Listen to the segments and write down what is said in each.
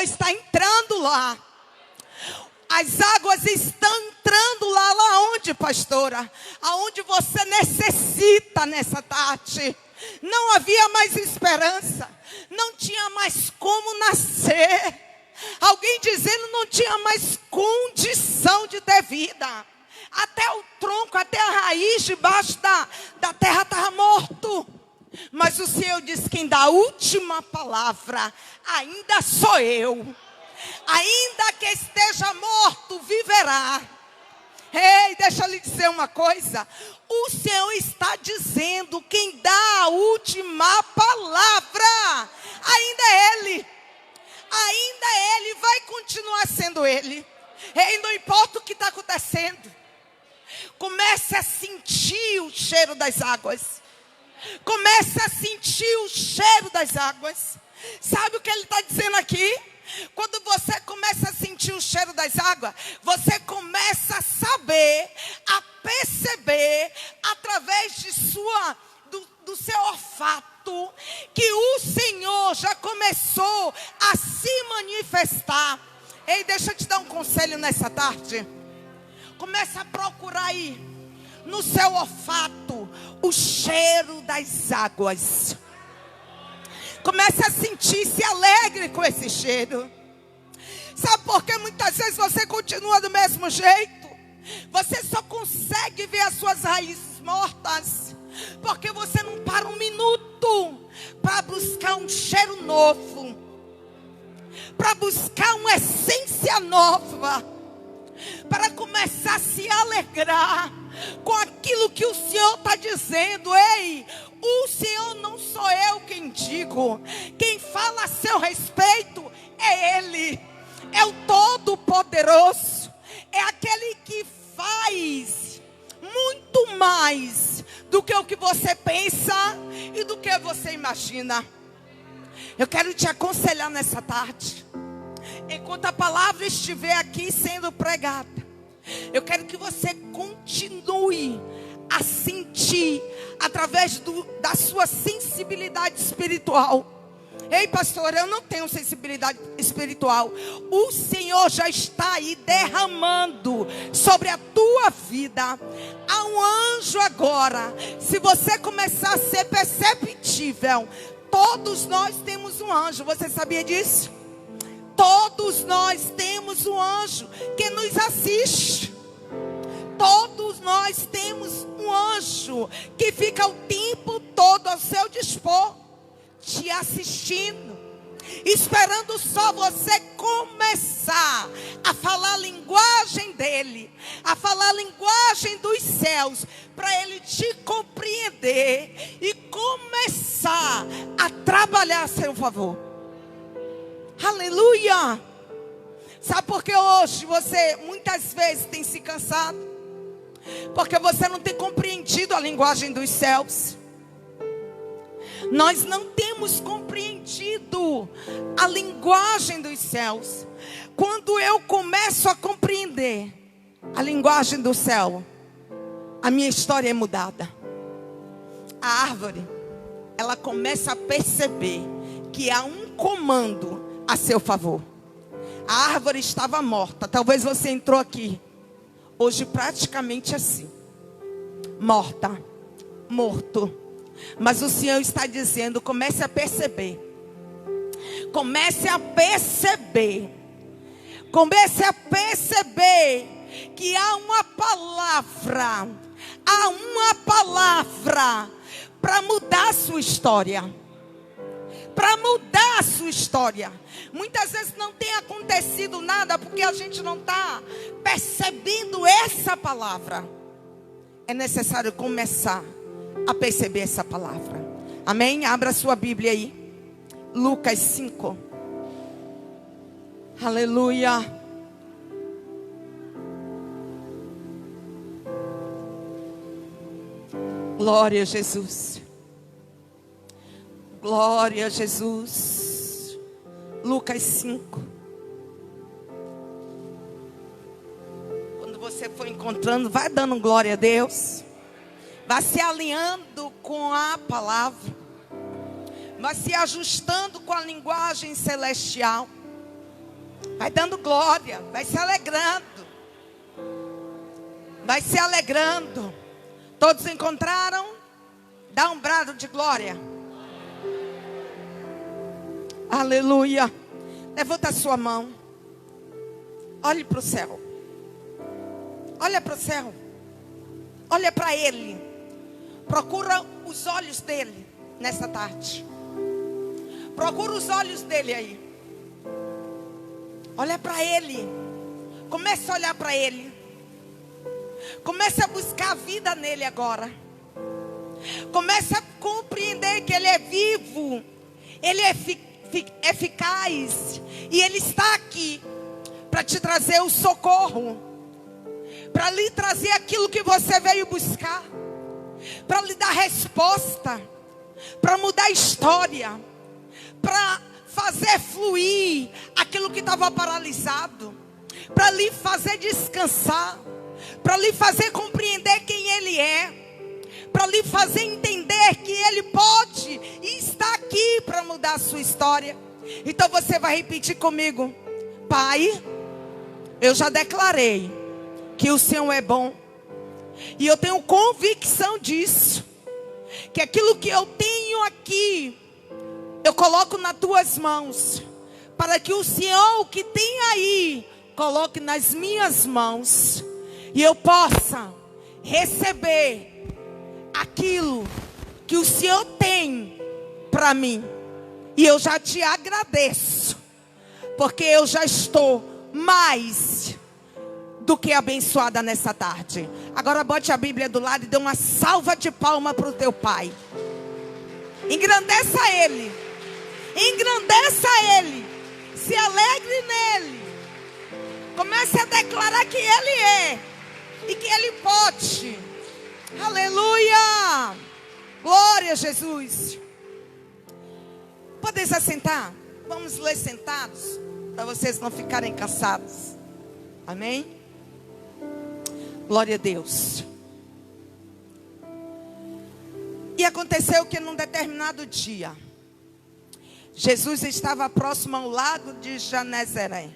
está entrando lá. As águas estão entrando lá onde, pastora? Aonde você necessita nessa tarde. Não havia mais esperança. Não tinha mais como nascer. Alguém dizendo não tinha mais condição de ter vida. Até o tronco, até a raiz debaixo da terra estava morto. Mas o Senhor diz que ainda a última palavra ainda sou eu. Ainda que esteja morto, viverá. Ei, deixa eu lhe dizer uma coisa. O Senhor está dizendo, quem dá a última palavra ainda é Ele. Ainda é Ele, vai continuar sendo Ele. Ei, não importa o que está acontecendo. Comece a sentir o cheiro das águas. Comece a sentir o cheiro das águas. Sabe o que Ele está dizendo aqui? Quando você começa a sentir o cheiro das águas, você começa a saber, a perceber, através do seu olfato, que o Senhor já começou a se manifestar. Ei, deixa eu te dar um conselho nessa tarde. Começa a procurar aí, no seu olfato, o cheiro das águas. Comece a sentir, se alegre com esse cheiro. Sabe por que muitas vezes você continua do mesmo jeito? Você só consegue ver as suas raízes mortas porque você não para um minuto para buscar um cheiro novo, para buscar uma essência nova, para começar a se alegrar com aquilo que o Senhor está dizendo. Ei, o Senhor não sou eu quem digo. Quem fala a seu respeito é Ele. É o Todo-Poderoso. É aquele que faz muito mais do que o que você pensa e do que você imagina. Eu quero te aconselhar nessa tarde. Enquanto a palavra estiver aqui sendo pregada, eu quero que você continue a sentir através da sua sensibilidade espiritual. Ei, pastor, eu não tenho sensibilidade espiritual. O Senhor já está aí derramando sobre a tua vida. Há um anjo agora. Se você começar a ser perceptível, todos nós temos um anjo. Você sabia disso? Todos nós temos um anjo que nos assiste. Todos nós temos um anjo que fica o tempo todo ao seu dispor, te assistindo, esperando só você começar a falar a linguagem dele, a falar a linguagem dos céus, para ele te compreender e começar a trabalhar a seu favor. Aleluia! Sabe por que hoje você muitas vezes tem se cansado? Porque você não tem compreendido a linguagem dos céus. Nós não temos compreendido a linguagem dos céus. Quando eu começo a compreender a linguagem do céu, a minha história é mudada. A árvore, ela começa a perceber que há um comando a seu favor. A árvore estava morta. Talvez você entrou aqui hoje praticamente assim, morta, morto. Mas o Senhor está dizendo, comece a perceber. Comece a perceber. Comece a perceber que há uma palavra. Há uma palavra para mudar a sua história. Para mudar a sua história. Muitas vezes não tem acontecido nada porque a gente não está percebendo essa palavra. É necessário começar a perceber essa palavra. Amém? Abra sua Bíblia aí. Lucas 5. Aleluia. Glória a Jesus. Glória a Jesus. Lucas 5. Quando você for encontrando, vai dando glória a Deus. Vai se alinhando com a palavra. Vai se ajustando com a linguagem celestial. Vai dando glória, vai se alegrando. Vai se alegrando. Todos encontraram? Dá um brado de glória. Aleluia. Levanta a sua mão. Olhe para o céu. Olha para o céu. Olha para Ele. Procura os olhos dele nessa tarde. Procura os olhos dele aí. Olha para Ele. Comece a olhar para Ele. Comece a buscar a vida nele agora. Comece a compreender que Ele é vivo. Ele é eficaz. E Ele está aqui para te trazer o socorro. Para lhe trazer aquilo que você veio buscar. Para lhe dar resposta. Para mudar a história. Para fazer fluir aquilo que estava paralisado. Para lhe fazer descansar. Para lhe fazer compreender quem Ele é. Para lhe fazer entender que Ele pode e está aqui para mudar a sua história. Então você vai repetir comigo: Pai, eu já declarei que o Senhor é bom. E eu tenho convicção disso. Que aquilo que eu tenho aqui, eu coloco nas tuas mãos. Para que o Senhor, o que tem aí, coloque nas minhas mãos. E eu possa receber aquilo que o Senhor tem para mim. E eu já te agradeço. Porque eu já estou mais do que abençoada nessa tarde. Agora bote a Bíblia do lado e dê uma salva de palma para o teu Pai. Engrandeça Ele. Engrandeça Ele. Se alegre nele. Comece a declarar que Ele é. E que Ele pode. Aleluia. Glória a Jesus. Podem se assentar? Vamos ler sentados. Para vocês não ficarem cansados. Amém? Glória a Deus. E aconteceu que num determinado dia, Jesus estava próximo ao lago de Genezaré.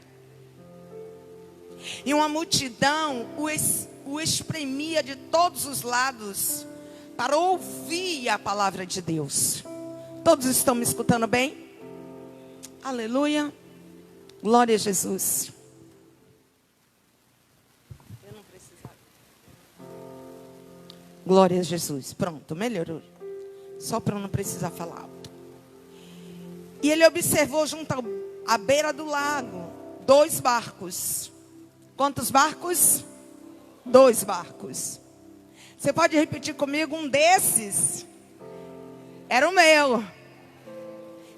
E uma multidão o espremia de todos os lados para ouvir a palavra de Deus. Todos estão me escutando bem? Aleluia. Glória a Jesus. Eu não precisava. Glória a Jesus. Pronto, melhorou. Só para eu não precisar falar alto. E ele observou junto à beira do lago 2 barcos. Quantos barcos? 2 barcos. Você pode repetir comigo? Um desses era o meu.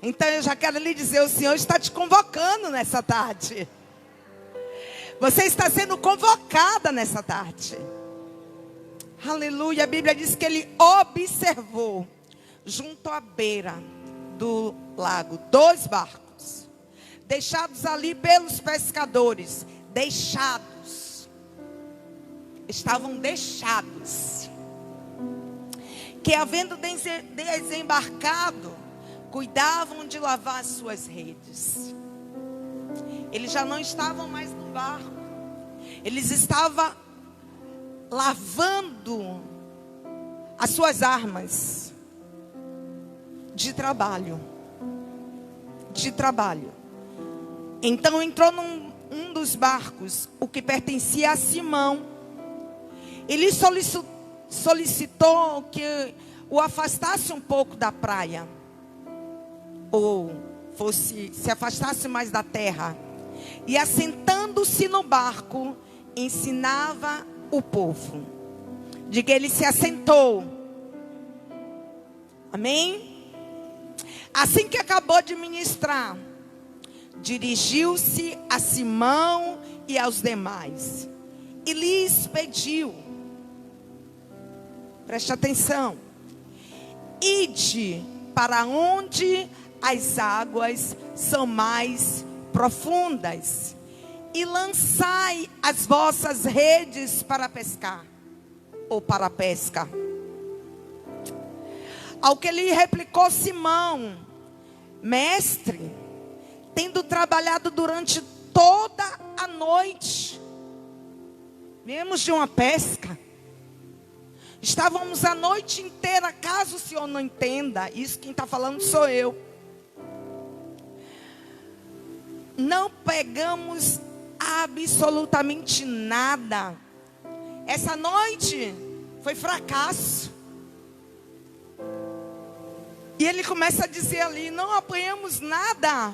Então eu já quero lhe dizer, o Senhor está te convocando nessa tarde. Você está sendo convocada nessa tarde. Aleluia. A Bíblia diz que ele observou junto à beira do lago 2 barcos, deixados ali pelos pescadores. Deixados. Estavam deixados. Que havendo desembarcado, cuidavam de lavar as suas redes. Eles já não estavam mais no barco. Eles estavam lavando as suas armas de trabalho. De trabalho. Então entrou num dos barcos, o que pertencia a Simão. Ele solicitou que o afastasse um pouco da praia. Ou se afastasse mais da terra. E assentando-se no barco, ensinava o povo. Diga, ele se assentou. Amém? Assim que acabou de ministrar, dirigiu-se a Simão e aos demais. E lhes pediu. Preste atenção. Ide para onde as águas são mais profundas e lançai as vossas redes para pescar, ou para a pesca. Ao que lhe replicou Simão: Mestre, tendo trabalhado durante toda a noite. Viemos de uma pesca. Estávamos a noite inteira, caso o senhor não entenda, isso quem está falando sou eu. Não pegamos absolutamente nada. Essa noite foi fracasso. E ele começa a dizer ali, não apanhamos nada.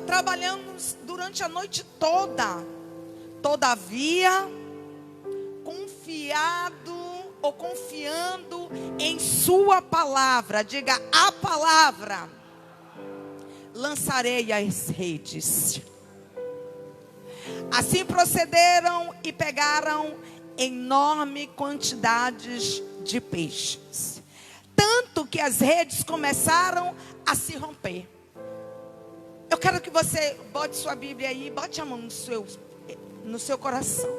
Trabalhamos durante a noite toda. Todavia, confiando em sua palavra, diga a palavra, lançarei as redes. Assim procederam e pegaram enorme quantidades de peixes, tanto que as redes começaram a se romper. Eu quero que você bote sua Bíblia aí, bote a mão no seu coração.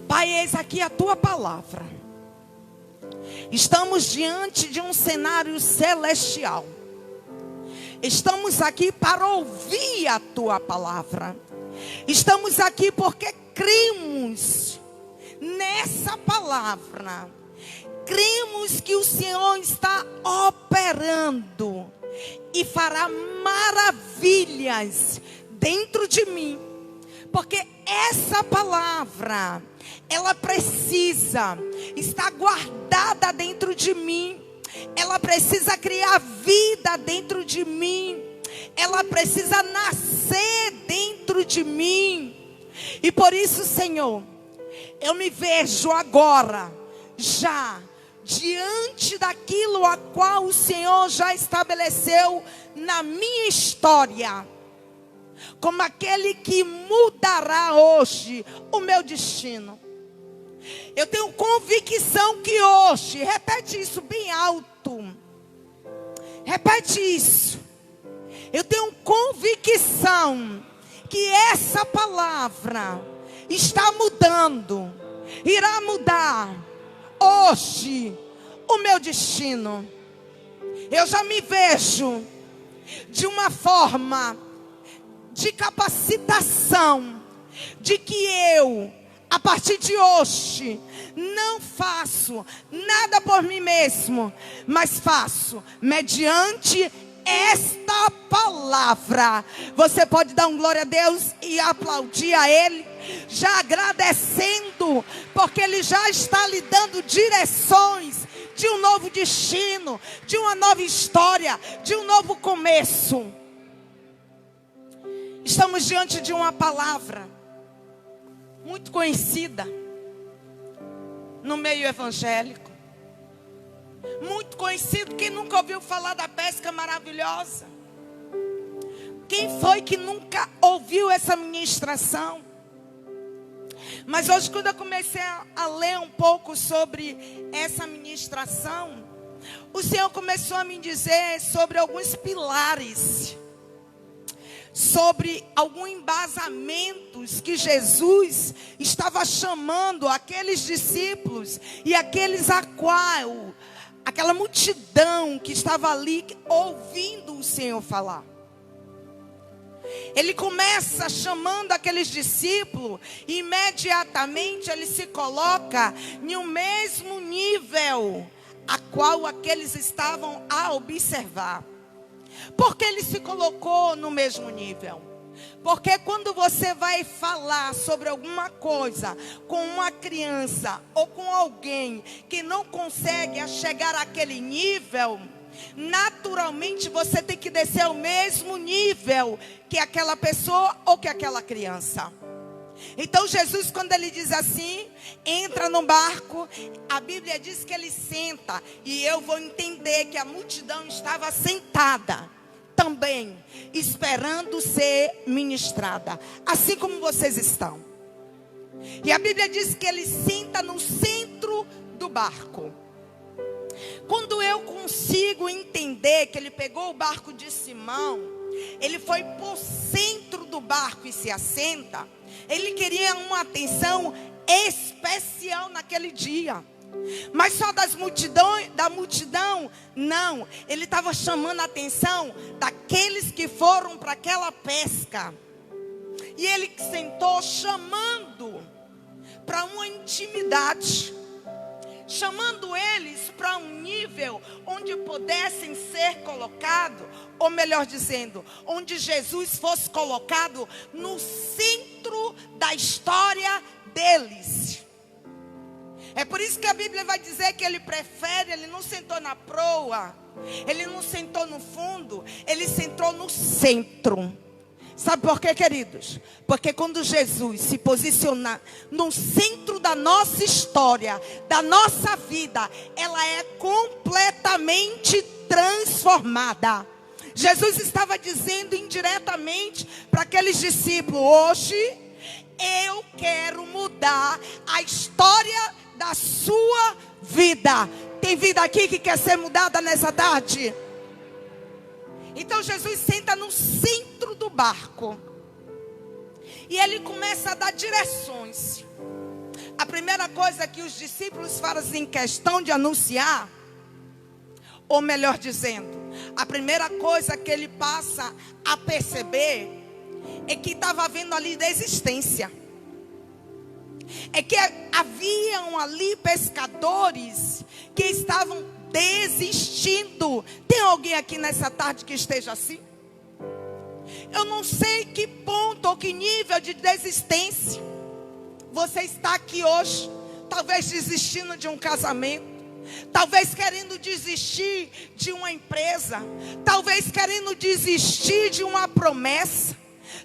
Pai, eis aqui a tua palavra. Estamos diante de um cenário celestial. Estamos aqui para ouvir a tua palavra. Estamos aqui porque cremos nessa palavra. Cremos que o Senhor está operando e fará maravilhas dentro de mim. Porque essa palavra, ela precisa estar guardada dentro de mim. Ela precisa criar vida dentro de mim. Ela precisa nascer dentro de mim. E por isso, Senhor, eu me vejo agora, já, diante daquilo a qual o Senhor já estabeleceu na minha história. Como aquele que mudará hoje o meu destino. Eu tenho convicção que hoje, repete isso bem alto. Repete isso. Eu tenho convicção que essa palavra está mudando, irá mudar hoje o meu destino. Eu já me vejo de uma forma de capacitação, de que eu, a partir de hoje, não faço nada por mim mesmo, mas faço mediante esta palavra. Você pode dar um glória a Deus e aplaudir a Ele, já agradecendo, porque Ele já está lhe dando direções de um novo destino, de uma nova história, de um novo começo. Estamos diante de uma palavra muito conhecida no meio evangélico. Muito conhecido. Quem nunca ouviu falar da pesca maravilhosa? Quem foi que nunca ouviu essa ministração? Mas hoje, quando eu comecei a ler um pouco sobre essa ministração, o Senhor começou a me dizer sobre alguns pilares, sobre alguns embasamentos que Jesus estava chamando aqueles discípulos e aqueles aquela multidão que estava ali ouvindo o Senhor falar. Ele começa chamando aqueles discípulos e imediatamente ele se coloca em um mesmo nível a qual aqueles estavam a observar. Por que ele se colocou no mesmo nível? Porque quando você vai falar sobre alguma coisa com uma criança ou com alguém que não consegue chegar àquele nível, naturalmente você tem que descer ao mesmo nível que aquela pessoa ou que aquela criança. Então Jesus, quando ele diz assim, entra no barco, a Bíblia diz que ele senta, e eu vou entender que a multidão estava sentada também, esperando ser ministrada, assim como vocês estão. E a Bíblia diz que ele senta no centro do barco. Quando eu consigo entender que ele pegou o barco de Simão, ele foi por centro do barco e se assenta, ele queria uma atenção especial naquele dia. Mas só da multidão, não. Ele estava chamando a atenção daqueles que foram para aquela pesca. E ele sentou chamando para uma intimidade, chamando eles para um nível onde pudessem ser colocados, ou melhor dizendo, onde Jesus fosse colocado no centro da história deles. É por isso que a Bíblia vai dizer que ele não sentou na proa, ele não sentou no fundo, ele sentou no centro. Sabe por quê, queridos? Porque quando Jesus se posiciona no centro da nossa história, da nossa vida, ela é completamente transformada. Jesus estava dizendo indiretamente para aqueles discípulos: hoje eu quero mudar a história da sua vida. Tem vida aqui que quer ser mudada nessa tarde? Então Jesus senta no centro do barco e ele começa a dar direções. A primeira coisa que os discípulos fazem questão de anunciar, ou melhor dizendo, a primeira coisa que ele passa a perceber é que estava havendo ali desistência. É que haviam ali pescadores que estavam desistindo. Tem alguém aqui nessa tarde que esteja assim? Eu não sei que ponto ou que nível de desistência você está aqui hoje. Talvez desistindo de um casamento, talvez querendo desistir de uma empresa, talvez querendo desistir de uma promessa,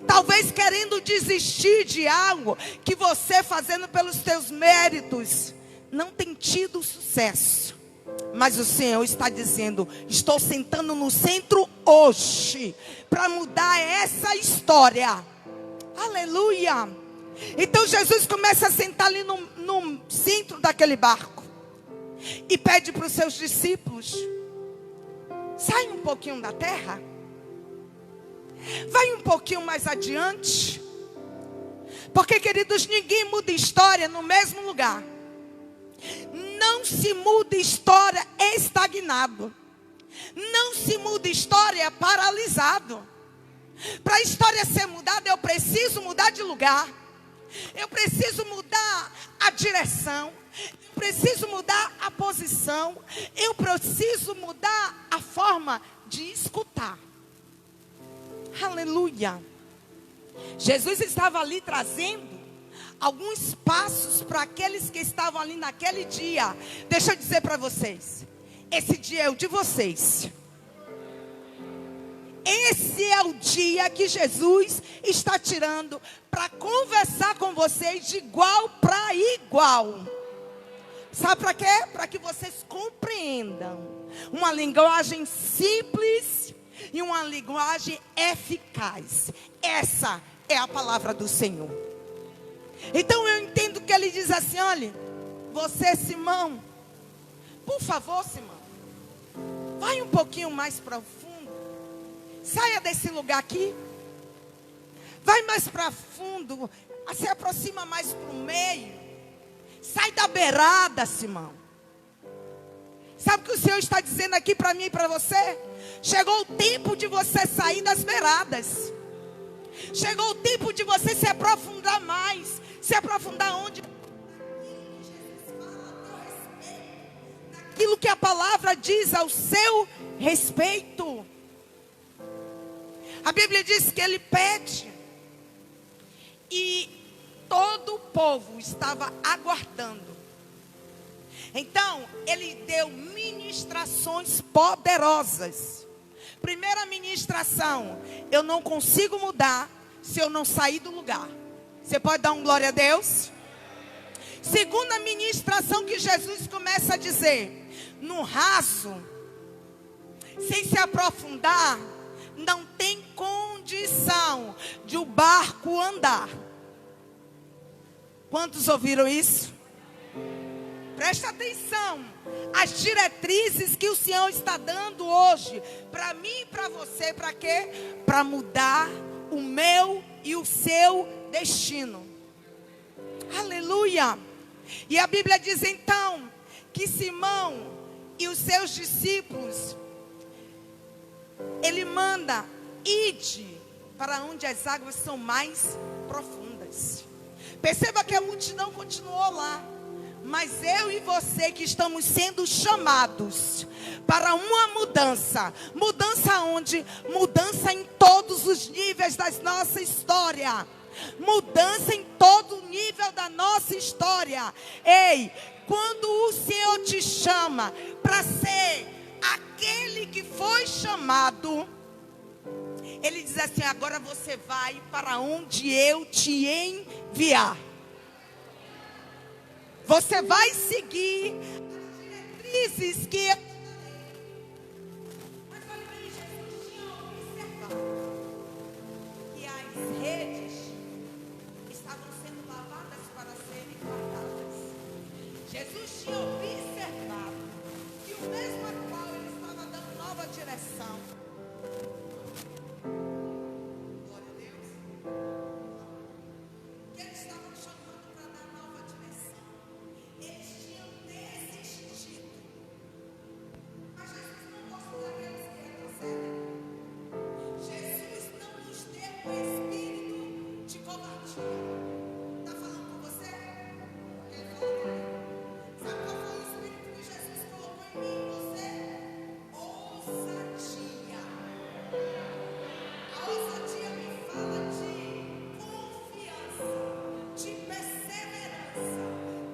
talvez querendo desistir de algo que você, fazendo pelos teus méritos, não tem tido sucesso. Mas o Senhor está dizendo: estou sentando no centro hoje para mudar essa história. Aleluia. Então Jesus começa a sentar ali no centro daquele barco e pede para os seus discípulos: sai um pouquinho da terra, vai um pouquinho mais adiante. Porque, queridos, ninguém muda história no mesmo lugar. Não se muda história estagnado. Não se muda história paralisado. Para a história ser mudada, eu preciso mudar de lugar. Eu preciso mudar a direção. Eu preciso mudar a posição. Eu preciso mudar a forma de escutar. Aleluia. Jesus estava ali trazendo alguns passos para aqueles que estavam ali naquele dia. Deixa eu dizer para vocês, esse dia é o de vocês. Esse é o dia que Jesus está tirando para conversar com vocês de igual para igual. Sabe para quê? Para que vocês compreendam uma linguagem simples e uma linguagem eficaz. Essa é a palavra do Senhor. Então eu entendo que ele diz assim: olha, você, Simão, por favor, Simão, vai um pouquinho mais para o fundo, saia desse lugar aqui, vai mais para fundo, se aproxima mais para o meio, sai da beirada, Simão. Sabe o que o Senhor está dizendo aqui para mim e para você? Chegou o tempo de você sair das beiradas. Chegou o tempo de você se aprofundar mais. Se aprofundar onde? Naquilo que a palavra diz ao seu respeito. A Bíblia diz que ele pede. E todo o povo estava aguardando. Então, ele deu ministrações poderosas. Primeira ministração: eu não consigo mudar se eu não sair do lugar. Você pode dar um glória a Deus? Segunda ministração que Jesus começa a dizer: no raso, sem se aprofundar, não tem condição de o barco andar. Quantos ouviram isso? Presta atenção. As diretrizes que o Senhor está dando hoje para mim e para você, para quê? Para mudar o meu e o seu destino. Aleluia. E a Bíblia diz então que Simão e os seus discípulos, ele manda: ide para onde as águas são mais profundas. Perceba que a multidão continuou lá, mas eu e você que estamos sendo chamados para uma mudança. Mudança onde? Mudança em todos os níveis da nossa história. Mudança em todo o nível da nossa história. Ei, quando o Senhor te chama para ser aquele que foi chamado, Ele diz assim: agora você vai para onde eu te enviar. Você vai seguir as diretrizes que eu... Mas olha bem, Jesus tinha observado que as redes estavam sendo lavadas para serem guardadas. Jesus tinha observado que o mesmo a qual ele estava dando nova direção. Glória a Deus. Que eles estavam chamando para dar nova direção. Eles tinham desistido. Mas Jesus não gosta daqueles que retrocedem. Jesus não nos deu um espírito de covardia. Está falando com você? Ele falou comigo. Sabe qual foi o espírito que Jesus colocou em mim e você? Ousadia. A ousadia me fala de confiança, de perseverança,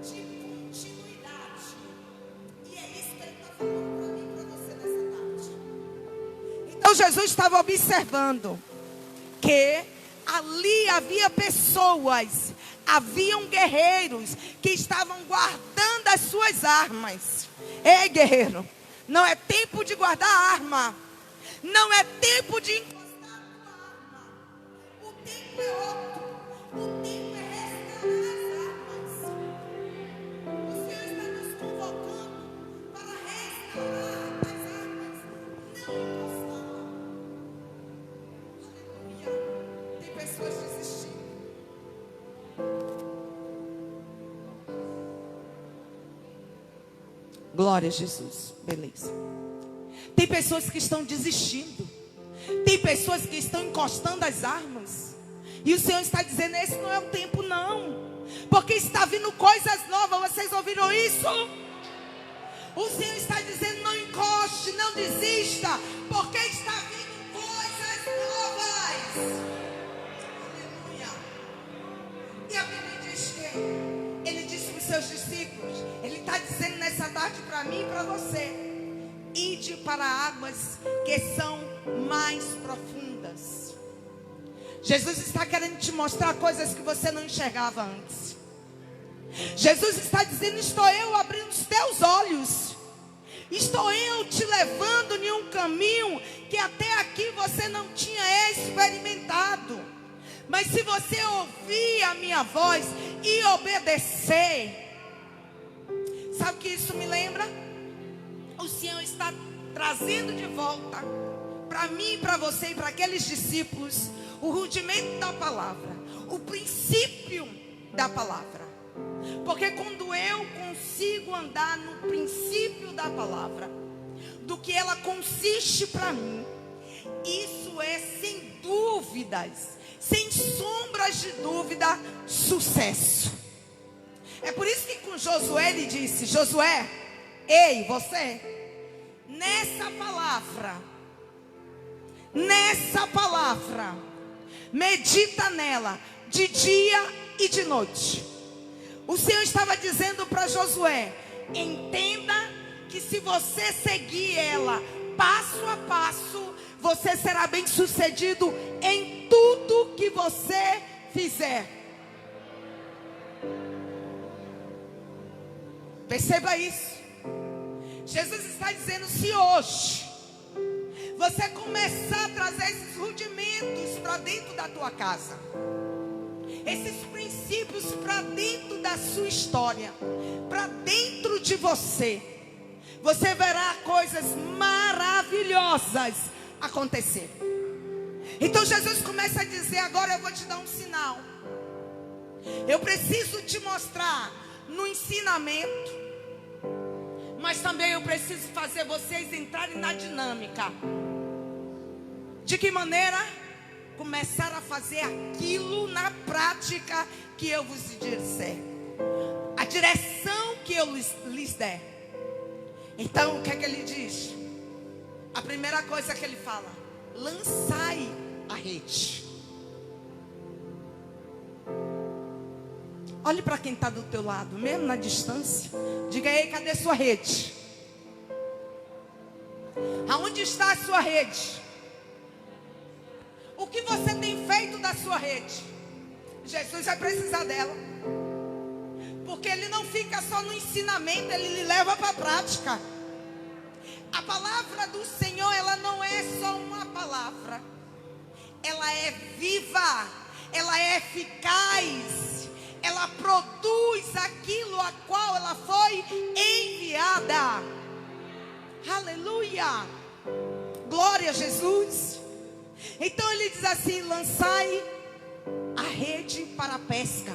de continuidade. E é isso que Ele está falando para mim e para você nessa tarde. Então Jesus estava observando que ali havia pessoas, haviam guerreiros que estavam guardando as suas armas. Ei, guerreiro, não é tempo de guardar arma. Não é tempo de encostar a tua arma. O tempo é outro. O tempo é restaurar as armas. O Senhor está nos convocando para restaurar as armas, não encostar. Aleluia. Tem pessoas desistindo. Glória a Jesus. Beleza. Tem pessoas que estão desistindo. Tem pessoas que estão encostando as armas. E o Senhor está dizendo: esse não é o tempo não. Porque está vindo coisas novas. Vocês ouviram isso? O Senhor está dizendo: não encoste, não desista. Porque está vindo coisas novas. Aleluia. E a Bíblia diz que Ele disse para os seus discípulos, Ele está dizendo nessa tarde para mim e para você: ide para águas que são mais profundas. Jesus está querendo te mostrar coisas que você não enxergava antes. Jesus está dizendo: estou eu abrindo os teus olhos. Estou eu te levando em um caminho que até aqui você não tinha experimentado. Mas se você ouvir a minha voz e obedecer, sabe o que isso me lembra? O Senhor está trazendo de volta para mim, para você e para aqueles discípulos o rudimento da palavra, o princípio da palavra. Porque quando eu consigo andar no princípio da palavra, do que ela consiste para mim, isso é sem dúvidas, sem sombras de dúvida, sucesso. É por isso que com Josué ele disse: Josué, ei, você, nessa palavra, medita nela de dia e de noite. O Senhor estava dizendo para Josué: entenda que se você seguir ela passo a passo, você será bem sucedido em tudo que você fizer. Perceba isso. Jesus está dizendo: se hoje você começar a trazer esses rudimentos para dentro da tua casa, esses princípios para dentro da sua história, para dentro de você, você verá coisas maravilhosas acontecer. Então Jesus começa a dizer: agora eu vou te dar um sinal. Eu preciso te mostrar no ensinamento, Mas também eu preciso fazer vocês entrarem na dinâmica. De que maneira? Começar a fazer aquilo na prática que eu vos disser. A direção que eu lhes der. Então, o que é que ele diz? A primeira coisa que ele fala: lançai a rede. Olhe para quem está do teu lado, mesmo na distância. Diga: ei, cadê sua rede? Aonde está a sua rede? O que você tem feito da sua rede? Jesus vai precisar dela. Porque ele não fica só no ensinamento, ele lhe leva para a prática. A palavra do Senhor, ela não é só uma palavra. Ela é viva, ela é eficaz. Ela produz aquilo a qual ela foi enviada. Aleluia. Glória a Jesus. Então ele diz assim: lançai a rede para a pesca.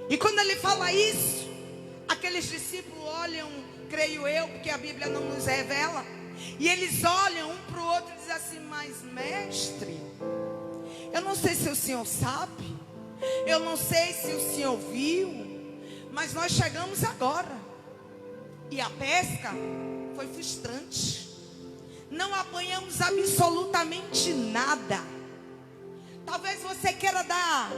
E quando ele fala isso, aqueles discípulos olham, creio eu, porque a Bíblia não nos revela. E eles olham um para o outro e dizem assim: mas mestre, eu não sei se o senhor sabe, eu não sei se o senhor viu, mas nós chegamos agora. E a pesca foi frustrante. Não apanhamos absolutamente nada. Talvez você queira dar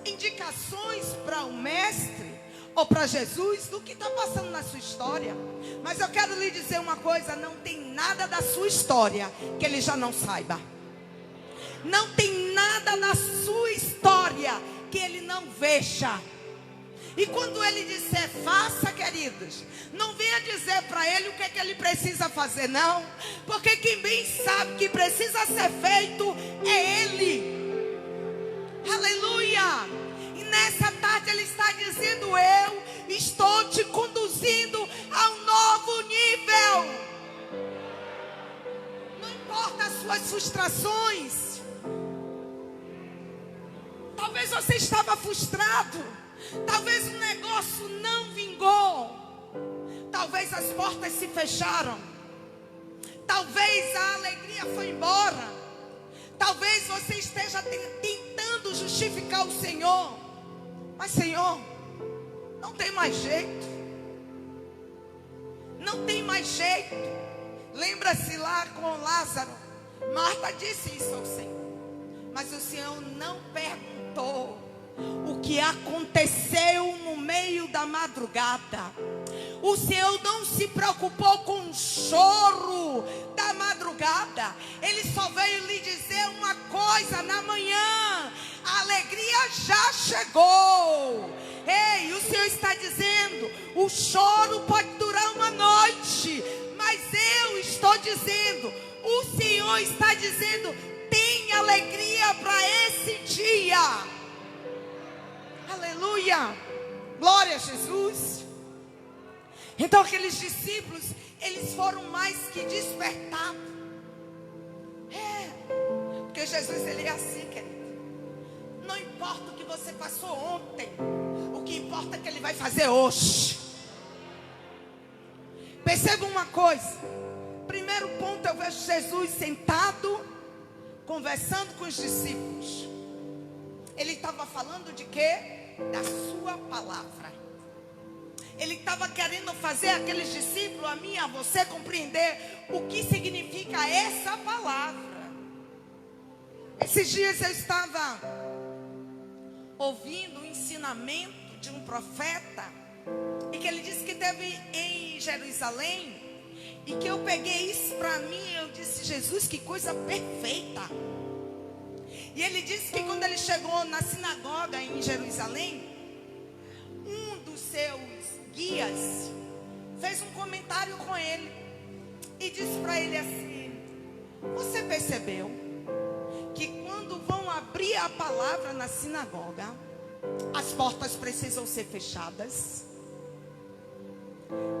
indicações para o mestre ou para Jesus do que está passando na sua história. Mas eu quero lhe dizer uma coisa: não tem nada da sua história que ele já não saiba. Não tem nada na sua história que ele não veja. E quando ele disser faça, queridos, não venha dizer para ele o que é que ele precisa fazer, não. Porque quem bem sabe que precisa ser feito é ele. Aleluia. E nessa tarde ele está dizendo: eu estou te conduzindo a um novo nível. Não importa as suas frustrações. Talvez você estava frustrado. Talvez o negócio não vingou. Talvez as portas se fecharam. Talvez a alegria foi embora. Talvez você esteja tentando justificar o Senhor. Mas Senhor, não tem mais jeito. Não tem mais jeito. Lembra-se lá com Lázaro. Marta disse isso ao Senhor. Mas o Senhor não perguntou o que aconteceu no meio da madrugada. O Senhor não se preocupou com o choro da madrugada. Ele só veio lhe dizer uma coisa na manhã: a alegria já chegou. Ei, o Senhor está dizendo: o choro pode durar uma noite, mas eu estou dizendo, o Senhor está dizendo: tem alegria para esse dia. Aleluia. Glória a Jesus. Então aqueles discípulos, eles foram mais que despertados. Porque Jesus, ele é assim, querido. Não importa o que você passou ontem, o que importa é que ele vai fazer hoje. Perceba uma coisa. Primeiro ponto, eu vejo Jesus sentado, conversando com os discípulos. Ele estava falando de quê? Da sua palavra. Ele estava querendo fazer aqueles discípulos, a mim e a você, compreender o que significa essa palavra. Esses dias eu estava ouvindo o ensinamento de um profeta, e que ele disse que teve em Jerusalém, e que eu peguei isso para mim e eu disse: Jesus, que coisa perfeita. E ele disse que quando ele chegou na sinagoga em Jerusalém, um dos seus guias fez um comentário com ele e disse para ele assim: você percebeu que quando vão abrir a palavra na sinagoga, as portas precisam ser fechadas?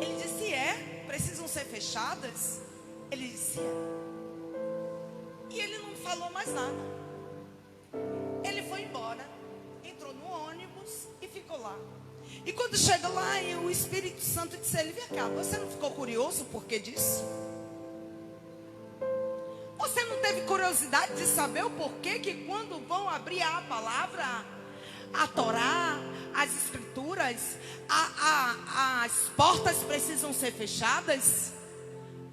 Ele disse: precisam ser fechadas? Ele disse: E ele não falou mais nada. Ele foi embora, entrou no ônibus e ficou lá. E quando chega lá, o Espírito Santo disse a ele: vem cá, você não ficou curioso por que disso? Você não teve curiosidade de saber o porquê que quando vão abrir a palavra, a Torá, as escrituras, as portas precisam ser fechadas?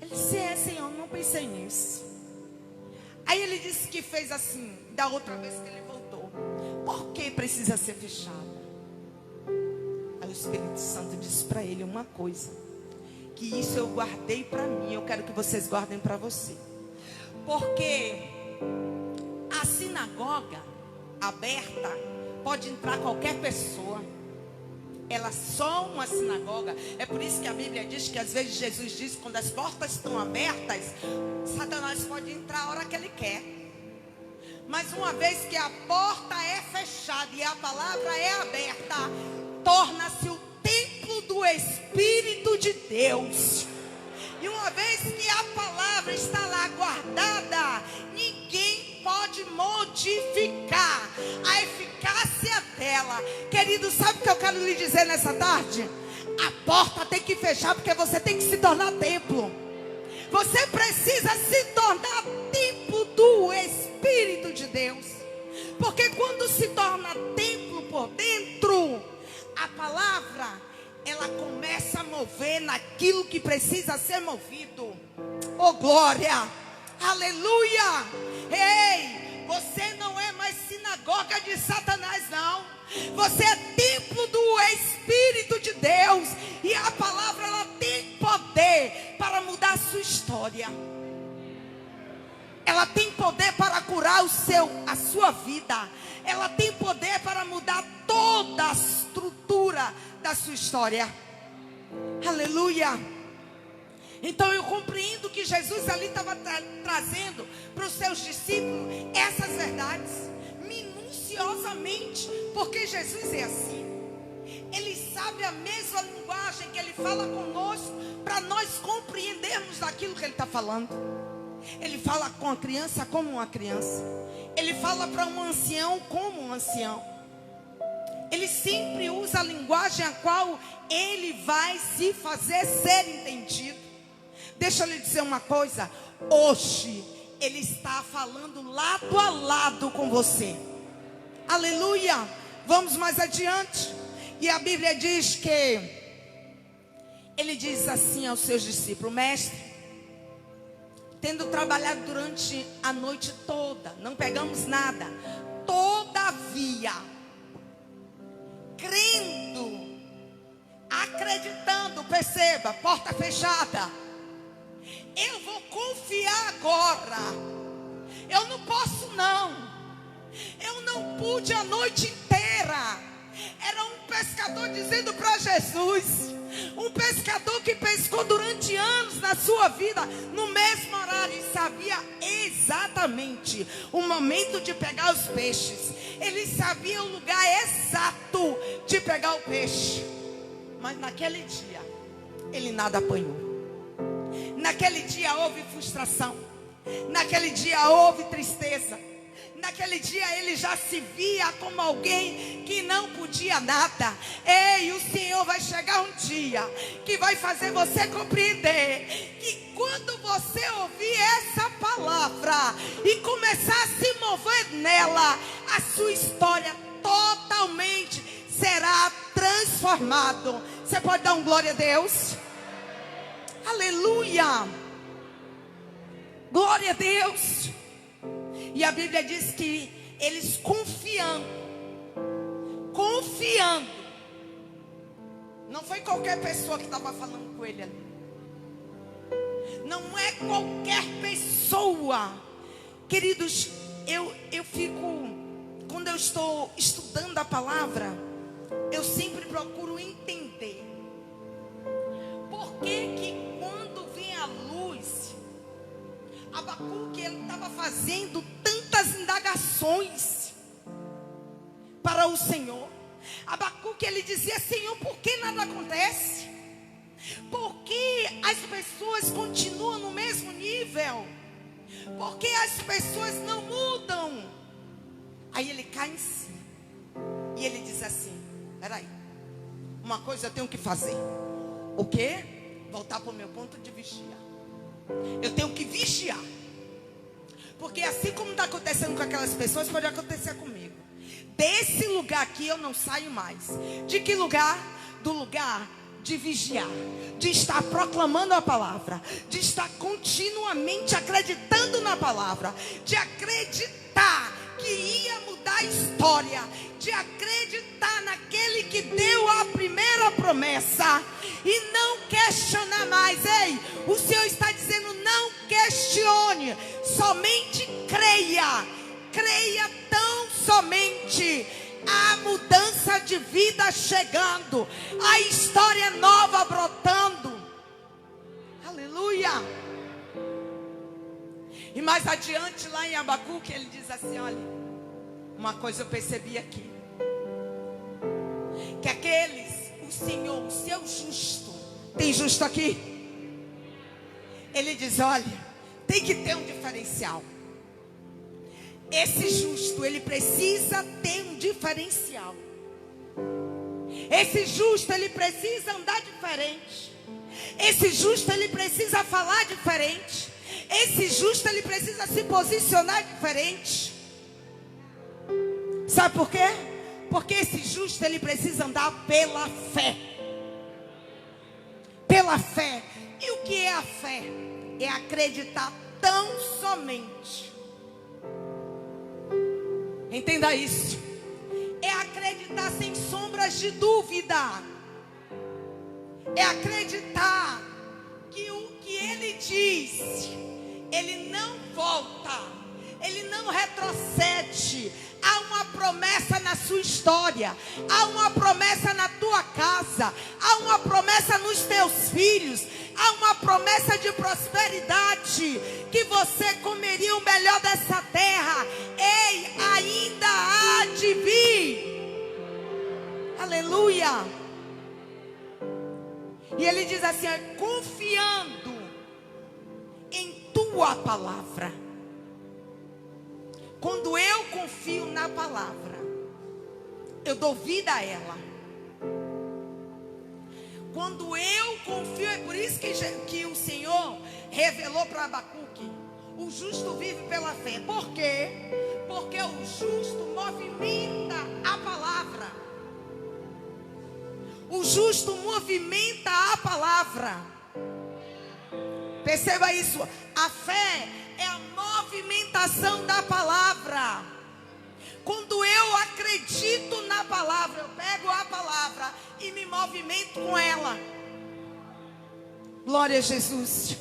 Ele disse: Senhor, não pensei nisso. Aí ele disse que fez assim, da outra vez que ele voltou: por que precisa ser fechado? Aí o Espírito Santo disse para ele uma coisa: que isso eu guardei para mim, eu quero que vocês guardem para você. Porque a sinagoga aberta pode entrar qualquer pessoa. Ela é só uma sinagoga. É por isso que a Bíblia diz que às vezes Jesus diz: quando as portas estão abertas, Satanás pode entrar a hora que ele quer. Mas uma vez que a porta é fechada e a palavra é aberta, torna-se o templo do Espírito de Deus. E uma vez que a palavra está lá guardada, ninguém pode modificar a eficácia dela. Querido, sabe o que eu quero lhe dizer nessa tarde? A porta tem que fechar, porque você tem que se tornar templo. Você precisa se tornar templo do Espírito de Deus. Porque quando se torna templo por dentro, a palavra, ela começa a mover naquilo que precisa ser movido. Oh, glória! Aleluia! Ei, você não é mais sinagoga de Satanás, não. Você é templo do Espírito de Deus. E a palavra, ela tem poder para mudar a sua história. Ela tem poder para curar a sua vida. Ela tem poder para mudar toda a estrutura da sua história. Aleluia. Então eu compreendo que Jesus ali estava trazendo para os seus discípulos essas verdades minuciosamente, porque Jesus é assim. Ele sabe a mesma linguagem que ele fala conosco, para nós compreendermos daquilo que ele está falando. Ele fala com a criança como uma criança. Ele fala para um ancião como um ancião. Ele sempre usa a linguagem a qual ele vai se fazer ser entendido. Deixa eu lhe dizer uma coisa: hoje ele está falando lado a lado com você. Aleluia. Vamos mais adiante. E a Bíblia diz que ele diz assim aos seus discípulos: mestre, tendo trabalhado durante a noite toda, não pegamos nada, todavia, crendo, acreditando, perceba, porta fechada, eu vou confiar agora. Eu não posso não. Eu não pude a noite inteira. Era um pescador dizendo para Jesus. Um pescador que pescou durante anos na sua vida, no mesmo horário, e sabia exatamente o momento de pegar os peixes. Ele sabia o lugar exato de pegar o peixe. Mas naquele dia, ele nada apanhou. Naquele dia houve frustração. Naquele dia houve tristeza. Naquele dia ele já se via como alguém que não podia nada. Ei, o Senhor vai chegar um dia que vai fazer você compreender que quando você ouvir essa palavra e começar a se mover nela, a sua história totalmente será transformada. Você pode dar um glória a Deus? Aleluia! Glória a Deus! E a Bíblia diz que eles confiando, não foi qualquer pessoa que estava falando com ele ali. Não é qualquer pessoa. Queridos, eu fico, quando eu estou estudando a palavra, eu sempre procuro entender por que quando vem a luz, Abacuque, ele estava fazendo tantas indagações para o Senhor. Abacuque, ele dizia: Senhor, por que nada acontece? Por que as pessoas continuam no mesmo nível? Por que as pessoas não mudam? Aí ele cai em si e ele diz assim: peraí, uma coisa eu tenho que fazer. O quê? Voltar para o meu ponto de vigiar. Eu tenho que vigiar. Porque assim como está acontecendo com aquelas pessoas, pode acontecer comigo. Desse lugar aqui eu não saio mais. De que lugar? Do lugar de vigiar, de estar proclamando a palavra, de estar continuamente acreditando na palavra, de acreditar que ia mudar a história, de acreditar naquele que deu a primeira promessa e não questionar mais. Ei, o Senhor está dizendo: não questione, somente creia. Creia tão somente. A mudança de vida chegando, a história nova brotando. Aleluia. E mais adiante lá em Abacuque ele diz assim: olha, uma coisa eu percebi aqui, que aqueles, o Senhor, o seu justo, tem justo aqui? Ele diz: olha, tem que ter um diferencial. Esse justo, ele precisa ter um diferencial. Esse justo, ele precisa andar diferente. Esse justo, ele precisa falar diferente. Esse justo, ele precisa se posicionar diferente. Sabe por quê? Porque esse justo, ele precisa andar pela fé. Pela fé. E o que é a fé? É acreditar tão somente. Entenda isso. É acreditar sem sombras de dúvida. É acreditar que o que ele diz, ele não volta, ele não retrocede. Há uma promessa na sua história, há uma promessa na tua casa, há uma promessa nos teus filhos, há uma promessa de prosperidade, que você comeria o melhor dessa terra. Ei, ainda há de vir. Aleluia. E ele diz assim: confiando em tua palavra. Quando eu confio na palavra, eu dou vida a ela. Quando eu confio, é por isso que o Senhor revelou para Abacuque: o justo vive pela fé. Por quê? Porque o justo movimenta a palavra. O justo movimenta a palavra. Perceba isso. A fé é a movimentação da palavra. Quando eu acredito na palavra, eu pego a palavra e me movimento com ela. Glória a Jesus.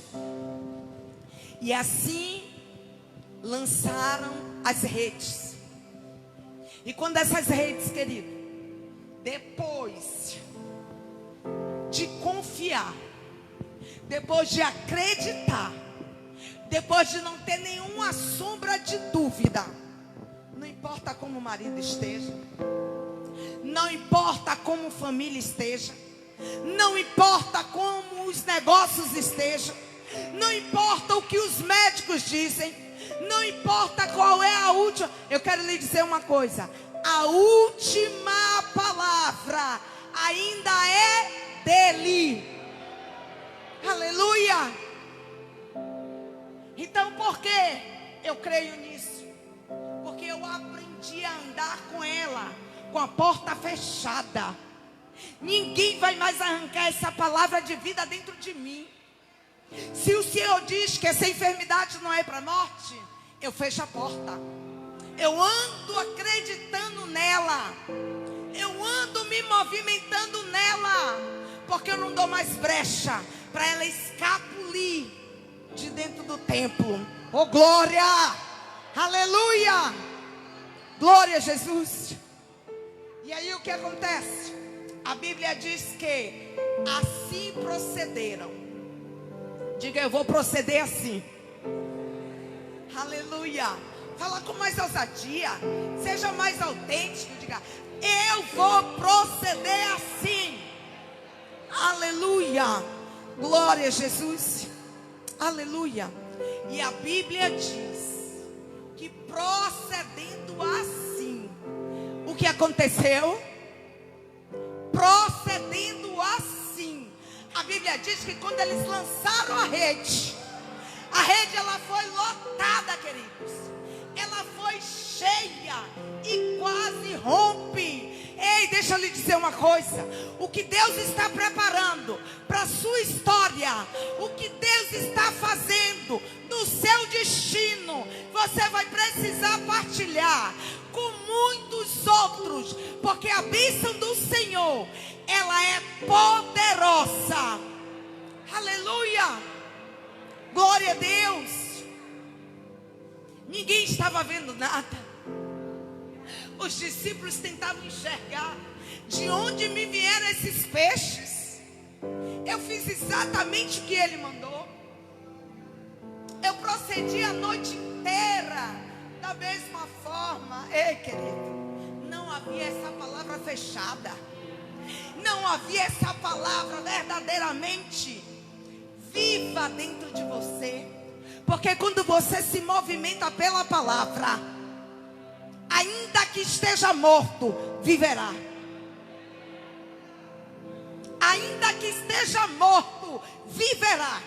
E assim lançaram as redes. E quando essas redes, querido, depois de confiar, depois de acreditar, depois de não ter nenhuma sombra de dúvida, não importa como o marido esteja, não importa como a família esteja, não importa como os negócios estejam, não importa o que os médicos dizem, não importa qual é a última. Eu quero lhe dizer uma coisa: a última palavra ainda é dele. Aleluia. Então por que eu creio nisso? Porque eu aprendi a andar com ela, com a porta fechada. Ninguém vai mais arrancar essa palavra de vida dentro de mim. Se o Senhor diz que essa enfermidade não é para a morte, eu fecho a porta. Eu ando acreditando nela. Eu ando me movimentando nela. Porque eu não dou mais brecha para ela escapulir de dentro do templo. Oh, glória! Aleluia! Glória a Jesus. E aí o que acontece? A Bíblia diz que assim procederam. Diga: eu vou proceder assim. Aleluia. Fala com mais ousadia. Seja mais autêntico. Diga: eu vou proceder assim. Aleluia. Glória a Jesus. Aleluia. E a Bíblia diz que procedendo assim, o que aconteceu? Procedendo Bíblia diz que quando eles lançaram a rede ela foi lotada, queridos. Ela foi cheia e quase rompe. Ei, deixa eu lhe dizer uma coisa. O que Deus está preparando para a sua história, o que Deus está fazendo no seu destino, você vai precisar partilhar com muitos outros, porque a bênção do Senhor, ela é poderosa. Aleluia! Glória a Deus. Ninguém estava vendo nada. Os discípulos tentavam enxergar de onde me vieram esses peixes. Eu fiz exatamente o que ele mandou. Eu procedi a noite inteira da mesma forma. Ei, querido, não havia essa palavra fechada. Não havia essa palavra verdadeiramente viva dentro de você. Porque quando você se movimenta pela palavra, ainda que esteja morto, viverá. Ainda que esteja morto, viverá.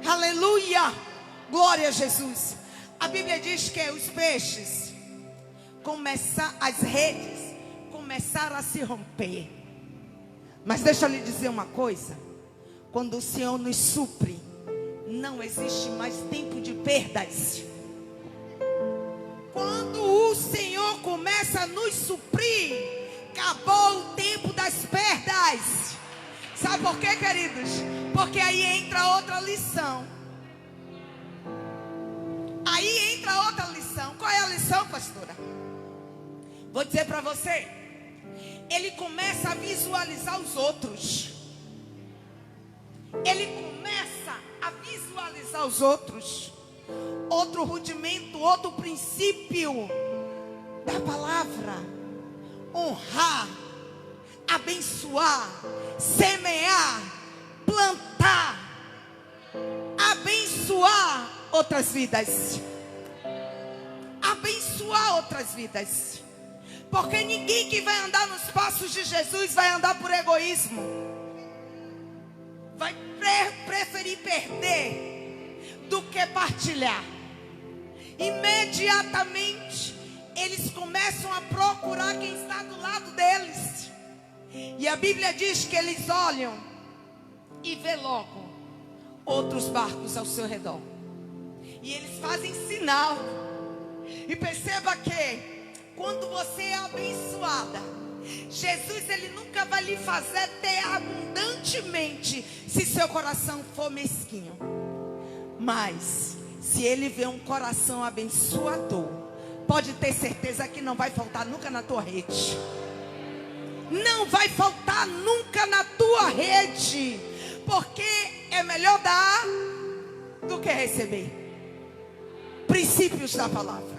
Aleluia. Glória a Jesus. A Bíblia diz que os peixes as redes começaram a se romper. Mas deixa eu lhe dizer uma coisa. Quando o Senhor nos supre, não existe mais tempo de perdas. Quando o Senhor começa a nos suprir, acabou o tempo das perdas. Sabe por quê, queridos? Porque aí entra outra lição. Aí entra outra lição. Qual é a lição, pastora? Vou dizer para você. Ele começa a visualizar os outros. Ele começa a visualizar os outros. Outro rudimento, outro princípio da palavra: honrar, abençoar, semear, plantar, abençoar outras vidas. Abençoar outras vidas. Porque ninguém que vai andar nos passos de Jesus vai andar por egoísmo. Vai preferir perder do que partilhar. Imediatamente eles começam a procurar quem está do lado deles. E a Bíblia diz que eles olham e vê logo outros barcos ao seu redor. E eles fazem sinal. E perceba que quando você é abençoada, Jesus, ele nunca vai lhe fazer ter abundantemente se seu coração for mesquinho. Mas se ele vê um coração abençoador, pode ter certeza que não vai faltar nunca na tua rede. Não vai faltar nunca na tua rede. Porque é melhor dar do que receber. Princípios da palavra.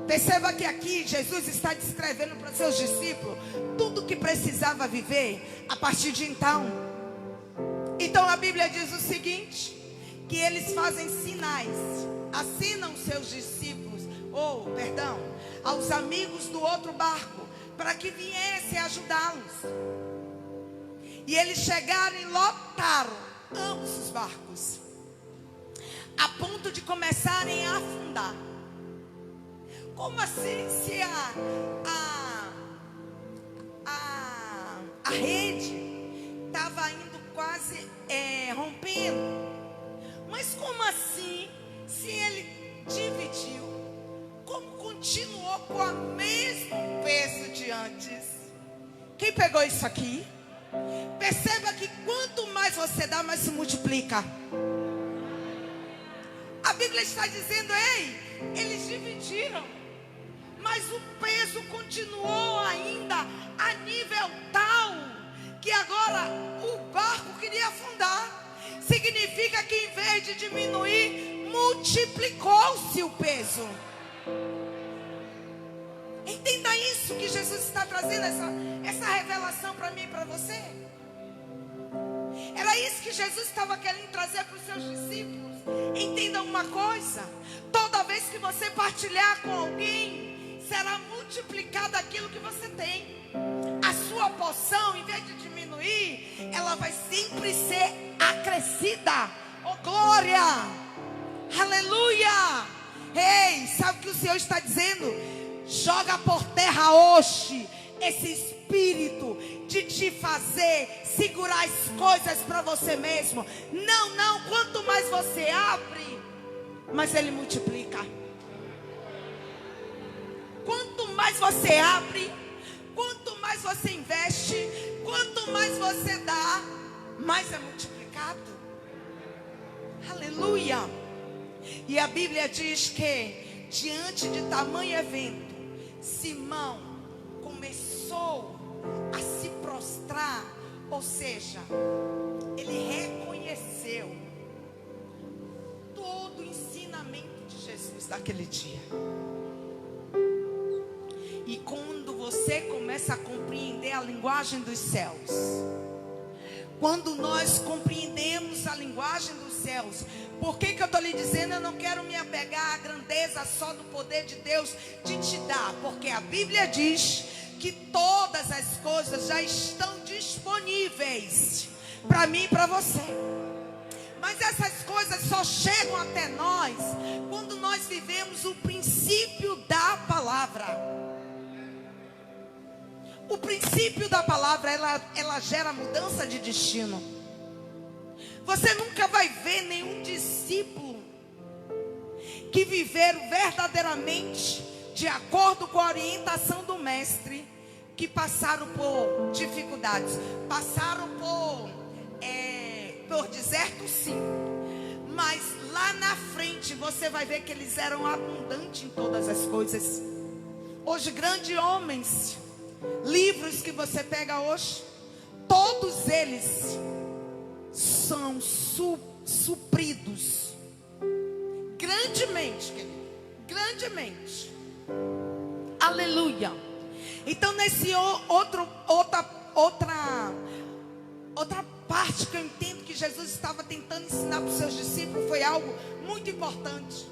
Perceba que aqui Jesus está descrevendo para seus discípulos tudo que precisava viver a partir de então. Então a Bíblia diz o seguinte: que eles fazem sinais, assinam seus discípulos, aos amigos do outro barco, para que viessem ajudá-los. E eles chegaram e lotaram ambos os barcos, a ponto de começarem a afundar. Como assim? Se a rede estava indo quase rompendo. Mas como assim? Se ele dividiu, como continuou com o mesmo peso de antes? Quem pegou isso aqui? Perceba que quanto mais você dá, mais se multiplica. A Bíblia está dizendo: ei, eles dividiram, mas o peso continuou ainda a nível tal que agora o barco queria afundar. Significa que em vez de diminuir, multiplicou-se o peso. Entenda isso, que Jesus está trazendo essa revelação para mim e para você. Era isso que Jesus estava querendo trazer para os seus discípulos. Entenda uma coisa: toda vez que você partilhar com alguém, será multiplicado aquilo que você tem. A sua porção, em vez de diminuir, ela vai sempre ser acrescida. Oh, glória! Aleluia! Ei, sabe o que o Senhor está dizendo? Joga por terra hoje esse espírito de te fazer segurar as coisas para você mesmo. Não, não. Quanto mais você abre, mais Ele multiplica. Quanto mais você abre, quanto mais você investe, quanto mais você dá, mais é multiplicado. Aleluia. E a Bíblia diz que diante de tamanho evento, Simão começou a se prostrar, ou seja, ele reconheceu todo o ensinamento de Jesus daquele dia. E quando você começa a compreender a linguagem dos céus, quando nós compreendemos a linguagem dos céus, por que eu estou lhe dizendo? Eu não quero me apegar à grandeza só do poder de Deus de te dar, porque a Bíblia diz que todas as coisas já estão disponíveis para mim e para você. Mas essas coisas só chegam até nós quando nós vivemos o princípio da palavra. O princípio da palavra, ela gera mudança de destino. Você nunca vai ver nenhum discípulo que viveram verdadeiramente de acordo com a orientação do mestre, que passaram por dificuldades, passaram por deserto, sim, mas lá na frente você vai ver que eles eram abundantes em todas as coisas. Hoje, grandes homens, livros que você pega hoje, todos eles são supridos grandemente, querido, grandemente. Aleluia. Então, nesse outra parte que eu entendo que Jesus estava tentando ensinar para os seus discípulos foi algo muito importante.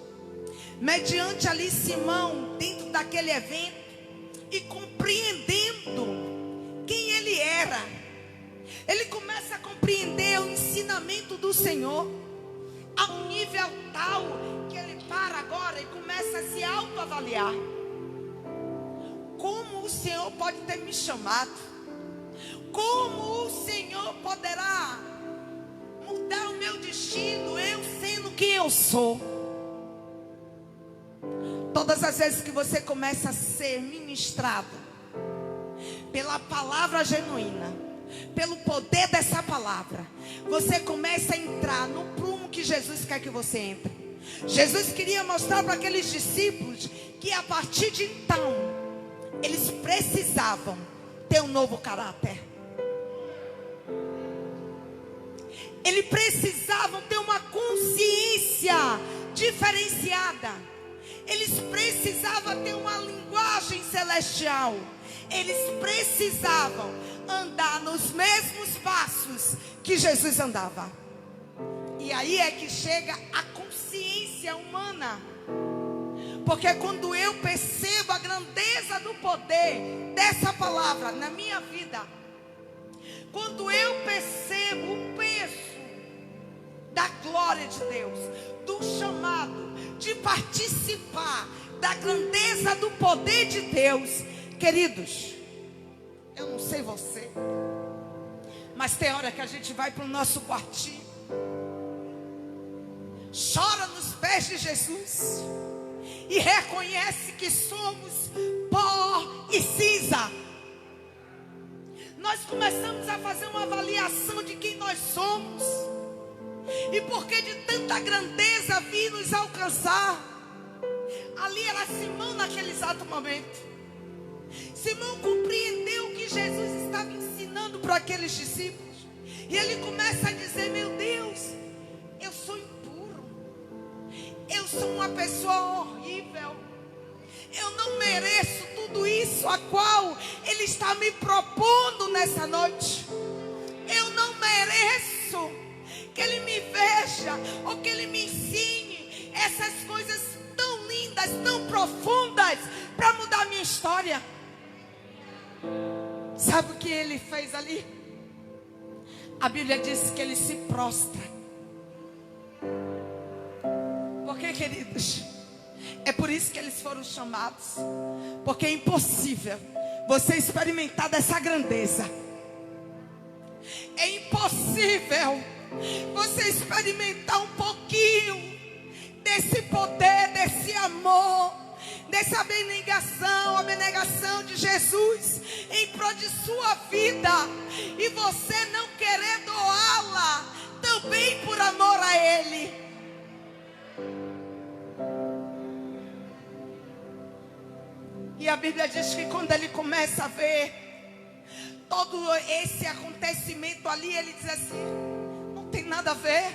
Mediante ali Simão, dentro daquele evento, e compreendendo quem ele era, ele começa a compreender o ensinamento do Senhor a um nível tal que ele para agora e começa a se autoavaliar. Como o Senhor pode ter me chamado? Como o Senhor poderá mudar o meu destino, eu sendo quem eu sou? Todas as vezes que você começa a ser ministrado pela palavra genuína, pelo poder dessa palavra, você começa a entrar no prumo que Jesus quer que você entre. Jesus queria mostrar para aqueles discípulos que a partir de então, eles precisavam ter um novo caráter. Eles precisavam ter uma consciência diferenciada. Eles precisavam ter uma linguagem celestial. Eles precisavam andar nos mesmos passos que Jesus andava. E aí é que chega a consciência humana. Porque quando eu percebo a grandeza do poder dessa palavra na minha vida, quando eu percebo o peso da glória de Deus, do chamado de participar da grandeza do poder de Deus, queridos, eu não sei você, mas tem hora que a gente vai para o nosso quartinho, chora nos pés de Jesus e reconhece que somos pó e cinza. Nós começamos a fazer uma avaliação de quem nós somos e porque de tanta grandeza vir nos alcançar. Ali era Simão naquele exato momento. Simão compreendeu o que Jesus estava ensinando para aqueles discípulos. E ele começa a dizer: meu Deus, eu sou impuro, eu sou uma pessoa horrível, eu não mereço tudo isso a qual Ele está me propondo nessa noite. Eu não mereço que Ele me veja ou que Ele me ensine essas coisas tão lindas, tão profundas, para mudar a minha história. sabe o que ele fez ali? A Bíblia diz que ele se prostra. Por que, queridos? É por isso que eles foram chamados. Porque é impossível você experimentar dessa grandeza. É impossível você experimentar um pouquinho desse poder, desse amor, dessa abnegação de Jesus em prol de sua vida, e você não querer doá-la também por amor a Ele. E a Bíblia diz que quando ele começa a ver todo esse acontecimento ali, ele diz assim: não tem nada a ver.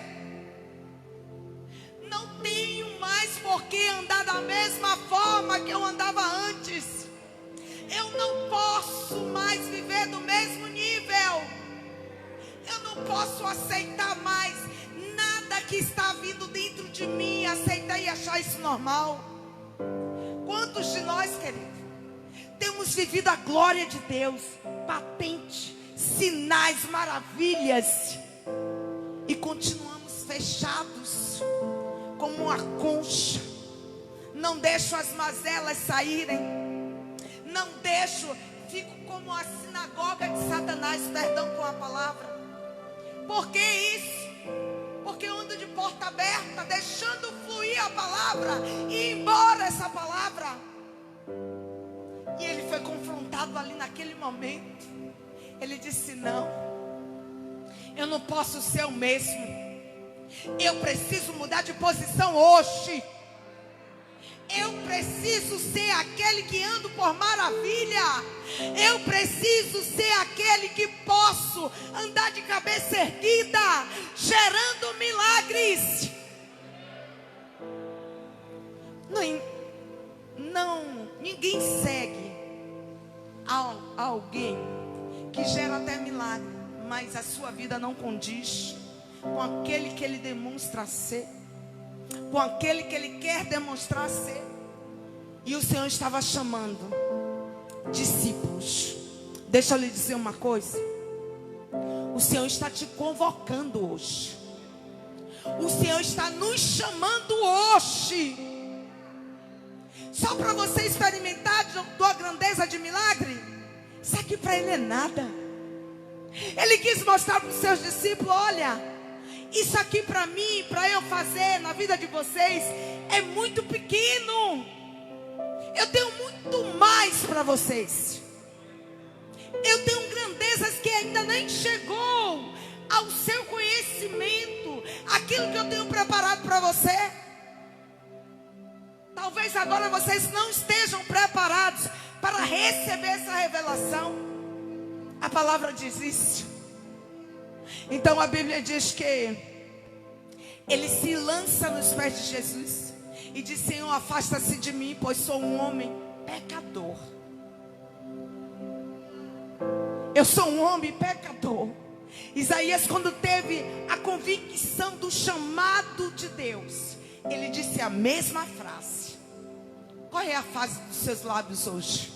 Não tenho mais por que andar da mesma forma que eu andava antes. Eu não posso mais viver do mesmo nível. Eu não posso aceitar mais nada que está vindo dentro de mim, aceitar e achar isso normal. Quantos de nós, queridos, temos vivido a glória de Deus, patente, sinais, maravilhas, e continuamos fechados como uma concha? Não deixo as mazelas saírem, não deixo, fico como a sinagoga de Satanás, perdão com a palavra. Por que isso? Porque eu ando de porta aberta, deixando fluir a palavra e ir embora essa palavra. E ele foi confrontado ali naquele momento. Ele disse: não, eu não posso ser o mesmo. Eu preciso mudar de posição hoje. Eu preciso ser aquele que ando por maravilha. Eu preciso ser aquele que posso andar de cabeça erguida, gerando milagres. Ninguém segue alguém que gera até milagre, mas a sua vida não condiz com aquele que ele demonstra ser, com aquele que ele quer demonstrar ser. E o Senhor estava chamando discípulos. Deixa eu lhe dizer uma coisa: o Senhor está te convocando hoje. O Senhor está nos chamando hoje, só para você experimentar da grandeza de milagre. Isso aqui para Ele é nada. Ele quis mostrar para os seus discípulos: olha, isso aqui para mim, para eu fazer na vida de vocês, é muito pequeno. Eu tenho muito mais para vocês. Eu tenho grandezas que ainda nem chegou ao seu conhecimento, aquilo que eu tenho preparado para você. Talvez agora vocês não estejam preparados para receber essa revelação. A palavra diz isso. Então a Bíblia diz que ele se lança nos pés de Jesus e diz: Senhor, afasta-se de mim, pois sou um homem pecador. Eu sou um homem pecador. Isaías, quando teve a convicção do chamado de Deus, ele disse a mesma frase. Qual é a fase dos seus lábios hoje?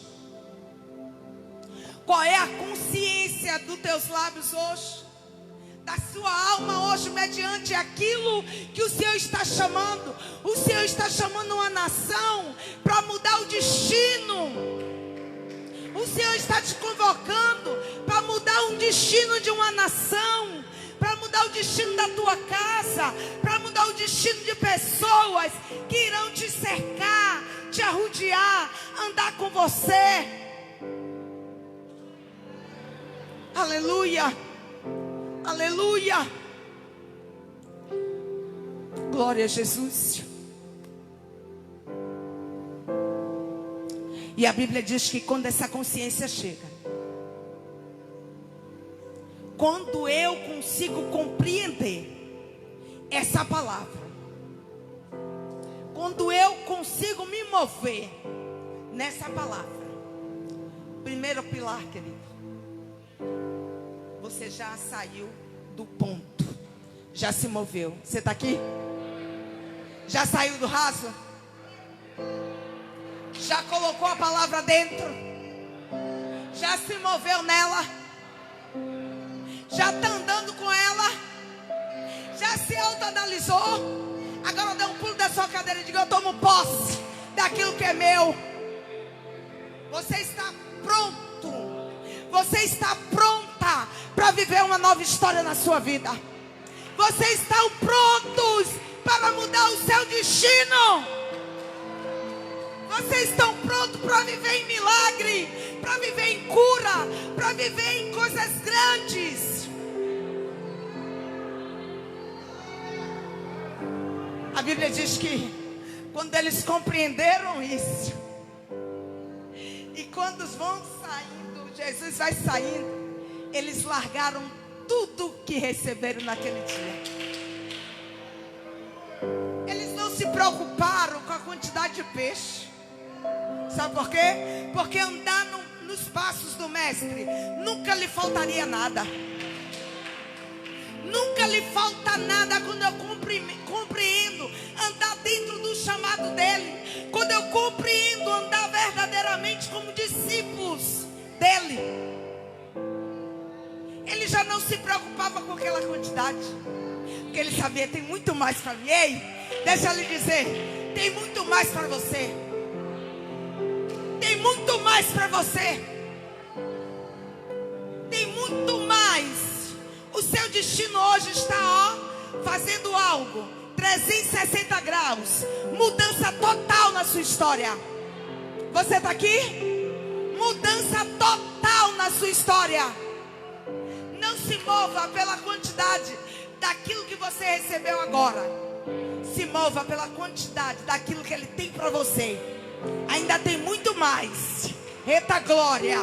Qual é a consciência dos teus lábios hoje? Da sua alma hoje, mediante aquilo que o Senhor está chamando. O Senhor está chamando uma nação para mudar o destino. O Senhor está te convocando para mudar um destino de uma nação, para mudar o destino da tua casa, para mudar o destino de pessoas que irão te cercar, te arrodear, andar com você. Aleluia, aleluia, glória a Jesus. E a Bíblia diz que quando essa consciência chega, quando eu consigo compreender essa palavra, quando eu consigo me mover nessa palavra, primeiro pilar, querido, você já saiu do ponto, já se moveu. Você está aqui? Já saiu do raso? Já colocou a palavra dentro? Já se moveu nela? Já está andando com ela? Já se autoanalisou? Agora dê um pulo da sua cadeira e diga: eu tomo posse daquilo que é meu. Você está pronto. Você está pronta para viver uma nova história na sua vida. Vocês estão prontos para mudar o seu destino. Vocês estão prontos para viver em milagre, para viver em cura, para viver em coisas grandes. A Bíblia diz que quando eles compreenderam isso, e quando vão saindo, Jesus vai saindo, eles largaram tudo que receberam naquele dia. Eles não se preocuparam com a quantidade de peixe. Sabe por quê? Porque andar nos passos do mestre nunca lhe faltaria nada. Nunca lhe falta nada quando eu compreendo andar dentro do chamado dele. Quando eu compreendo andar verdadeiramente como discípulos dele. Ele já não se preocupava com aquela quantidade. Porque ele sabia, tem muito mais para mim. Ei, deixa eu lhe dizer, tem muito mais para você. Tem muito mais para você. Tem muito mais. O seu destino hoje está, fazendo algo 360 graus. Mudança total na sua história. Você está aqui? Mudança total na sua história. Não se mova pela quantidade daquilo que você recebeu agora. Se mova pela quantidade daquilo que ele tem para você. Ainda tem muito mais. Eita glória.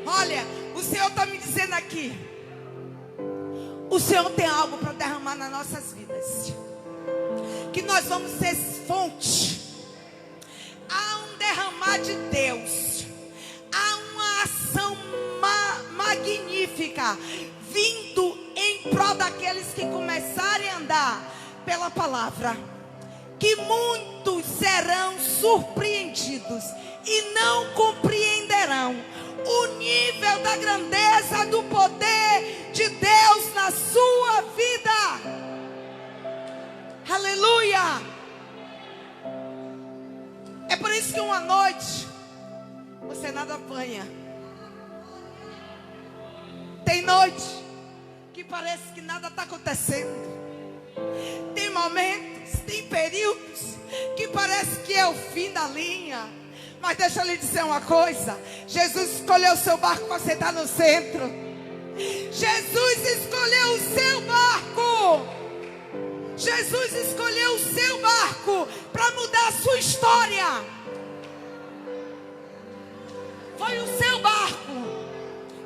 Olha, o Senhor está me dizendo aqui. O Senhor tem algo para derramar nas nossas vidas. Que nós vamos ser fonte. Há um derramar de Deus. Há uma ação magnífica vindo em prol daqueles que começarem a andar pela palavra. Que muitos serão surpreendidos e não compreenderão o nível da grandeza do poder de Deus na sua vida. Aleluia. É por isso que uma noite você nada apanha. Tem noite que parece que nada está acontecendo. Tem momentos, tem períodos que parece que é o fim da linha. Mas deixa eu lhe dizer uma coisa. Jesus escolheu o seu barco para sentar no centro. Jesus escolheu o seu barco. Jesus escolheu o seu barco para mudar a sua história. Foi o seu barco.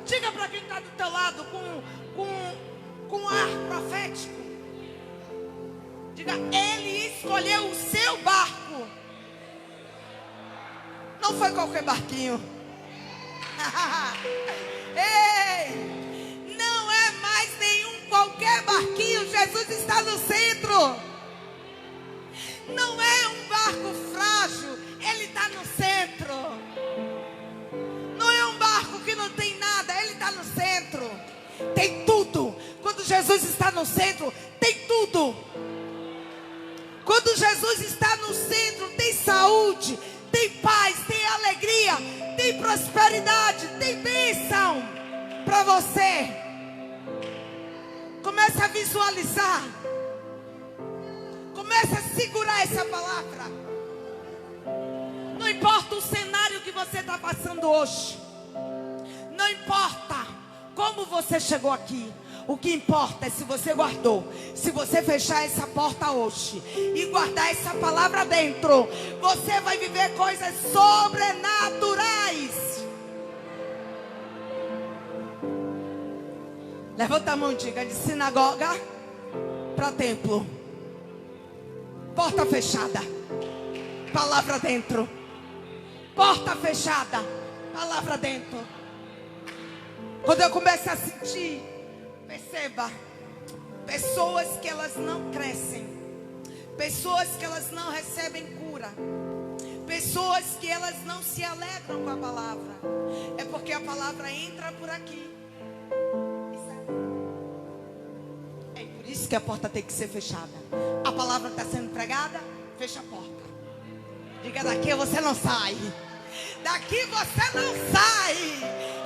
Diga para quem está do teu lado com ar profético. Diga, ele escolheu o seu barco. Não foi qualquer barquinho. Ei, não é mais nenhum qualquer barquinho. Jesus está no centro. Não é um barco frágil. Ele está no centro. Não é um barco que não tem nada. Ele está no centro. Tem tudo. Quando Jesus está no centro, tem tudo. Quando Jesus está no centro, tem saúde, tem paz, tem alegria, tem prosperidade, tem bênção para você. Comece a visualizar. Comece a segurar essa palavra. Não importa o cenário que você está passando hoje. Não importa como você chegou aqui. O que importa é se você guardou. Se você fechar essa porta hoje e guardar essa palavra dentro, você vai viver coisas sobrenaturais. Levanta a mão e diga: de sinagoga para templo. Porta fechada, palavra dentro. Porta fechada, palavra dentro. Quando eu começo a sentir, perceba, pessoas que elas não crescem, pessoas que elas não recebem cura, pessoas pessoas que elas não se alegram com a palavra. É porque a palavra entra por aqui. É por isso que a porta tem que ser fechada. A palavra está sendo pregada, fecha a porta. Diga: daqui você não sai. Daqui você não sai.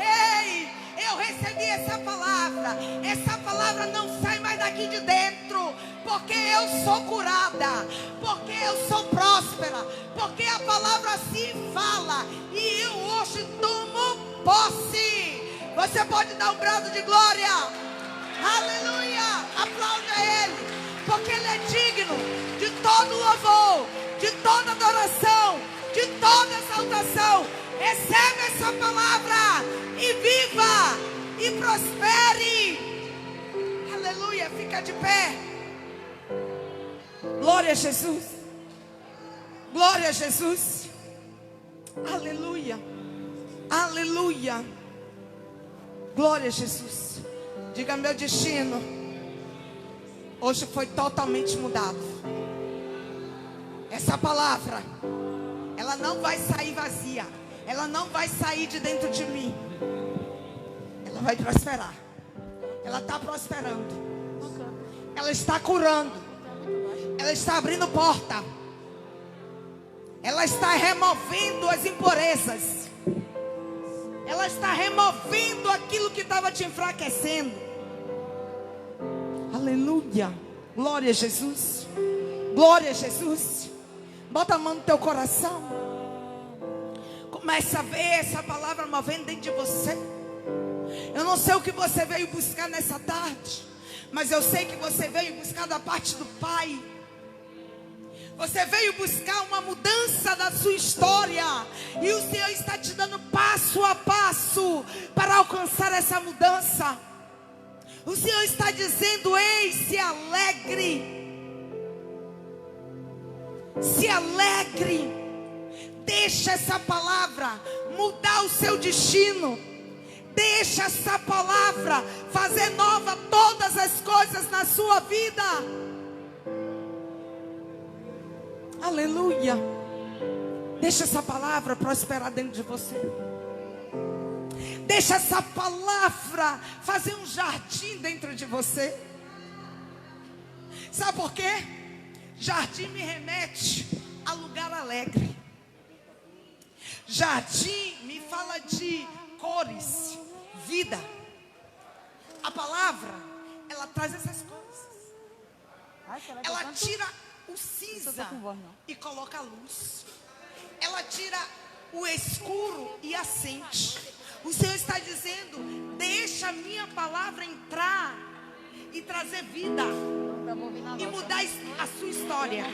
Ei, eu recebi essa palavra. Essa palavra não sai mais daqui de dentro. Porque eu sou curada. Porque eu sou próspera. Porque a palavra assim fala. E eu hoje tomo posse. Você pode dar um brado de glória. Aleluia. Aplaude a Ele. Porque Ele é digno de todo louvor, de toda adoração, de toda exaltação. Recebe essa palavra e viva e prospere. Aleluia. Fica de pé. Glória a Jesus. Glória a Jesus. Aleluia. Aleluia. Glória a Jesus. Diga: meu destino hoje foi totalmente mudado. Essa palavra, ela não vai sair vazia. Ela não vai sair de dentro de mim. Ela vai prosperar. Ela está prosperando. Ela está curando. Ela está abrindo porta. Ela está removendo as impurezas. Ela está removendo aquilo que estava te enfraquecendo. Aleluia. Glória a Jesus. Glória a Jesus. Bota a mão no teu coração. Começa a ver essa palavra movendo dentro de você. Eu não sei o que você veio buscar nessa tarde, mas eu sei que você veio buscar da parte do Pai. Você veio buscar uma mudança da sua história. E o Senhor está te dando passo a passo para alcançar essa mudança. O Senhor está dizendo: ei, se alegre. Se alegre. Deixa essa palavra mudar o seu destino. Deixa essa palavra fazer nova todas as coisas na sua vida. Aleluia. Deixa essa palavra prosperar dentro de você. Deixa essa palavra fazer um jardim dentro de você. Sabe por quê? Jardim me remete a lugar alegre. Jardim me fala de cores, vida. A palavra, ela traz essas coisas. Ela tira o cinza e coloca a luz. Ela tira o escuro e acende. O Senhor está dizendo: deixa a minha palavra entrar e trazer vida e mudar a sua história.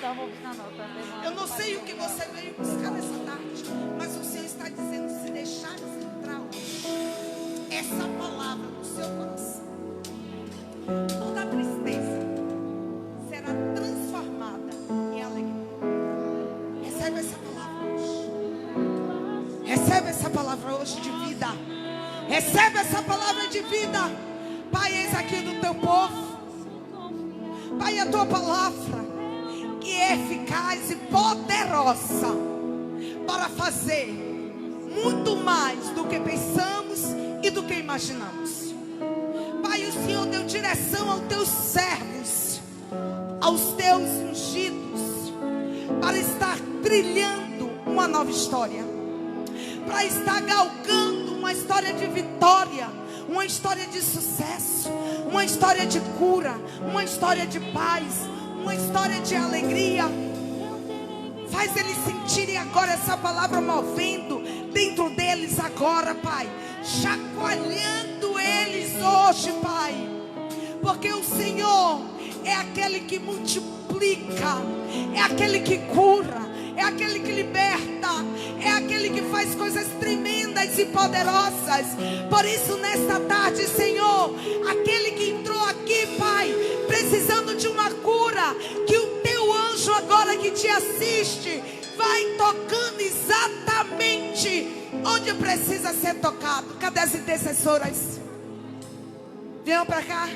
Eu não sei o que você veio buscar nessa tarde, mas o Senhor está dizendo: se deixar entrar hoje essa palavra no seu coração, toda tristeza será transformada em alegria. Recebe essa palavra hoje. Recebe essa palavra hoje de vida. Recebe essa palavra de vida. Pai, eis aqui do teu povo. Pai, a tua palavra que é eficaz e poderosa para fazer muito mais do que pensamos e do que imaginamos. Pai, o Senhor deu direção aos teus servos, aos teus ungidos, para estar trilhando uma nova história, para estar galgando uma história de vitória, uma história de sucesso, uma história de cura, uma história de paz, uma história de alegria. Faz eles sentirem agora essa palavra movendo dentro deles agora, Pai, chacoalhando eles hoje, Pai, porque o Senhor é aquele que multiplica, é aquele que cura, é aquele que liberta, é aquele que faz coisas tremendas e poderosas. Por isso, nesta tarde, Senhor, aquele que entrou aqui, Pai, precisando de uma cura, que o teu anjo agora que te assiste vai tocando exatamente onde precisa ser tocado. Cadê as intercessoras? Venham para cá.